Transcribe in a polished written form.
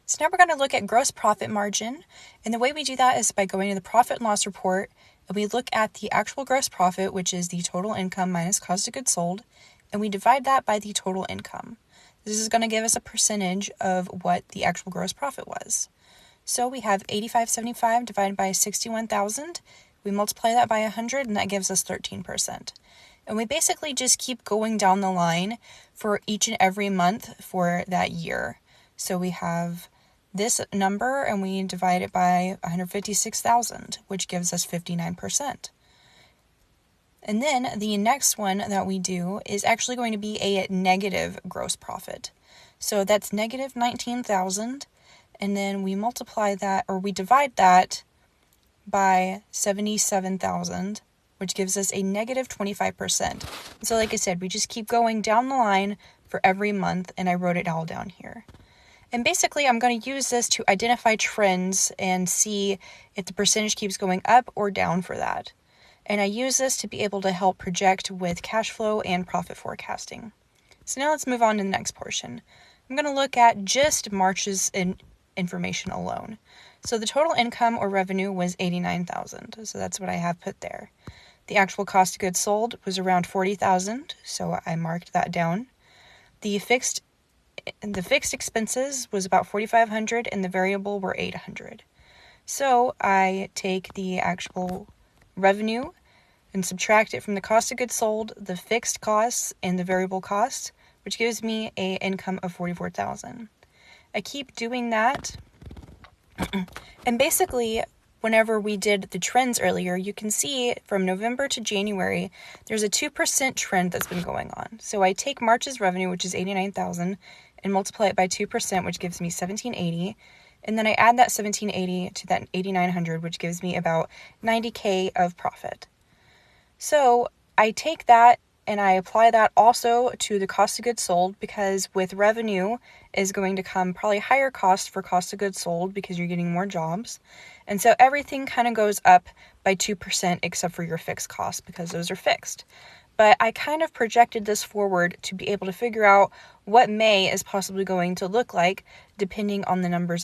So now we're going to look at gross profit margin. And the way we do that is by going to the profit and loss report, and we look at the actual gross profit, which is the total income minus cost of goods sold, and we divide that by the total income. This is going to give us a percentage of what the actual gross profit was. So we have 8575 divided by 61,000. We multiply that by 100, and that gives us 13%. And we basically just keep going down the line for each and every month for that year. So we have this number and we divide it by 156,000, which gives us 59%. And then the next one that we do is actually going to be a negative gross profit. So that's negative 19,000, and then we multiply that, or we divide that by 77,000, which gives us a negative 25%. So like I said, we just keep going down the line for every month, and I wrote it all down here. And basically, I'm going to use this to identify trends and see if the percentage keeps going up or down for that. And I use this to be able to help project with cash flow and profit forecasting. So now let's move on to the next portion. I'm going to look at just March's information alone. So the total income or revenue was $89,000. So that's what I have put there. The actual cost of goods sold was around $40,000. So I marked that down. The fixed expenses was about $4,500 and the variable were $800. So I take the actual revenue and subtract it from the cost of goods sold, the fixed costs, and the variable costs, which gives me an income of $44,000. I keep doing that. And basically, whenever we did the trends earlier, you can see from November to January, there's a 2% trend that's been going on. So I take March's revenue, which is $89,000, and multiply it by 2%, which gives me $1,780. And then I add that $1,780 to that $8,900, which gives me about $90K of profit. So I take that and I apply that also to the cost of goods sold, because with revenue is going to come probably higher cost for cost of goods sold because you're getting more jobs. And so everything kind of goes up by 2% except for your fixed costs, because those are fixed. But I kind of projected this forward to be able to figure out what May is possibly going to look like depending on the numbers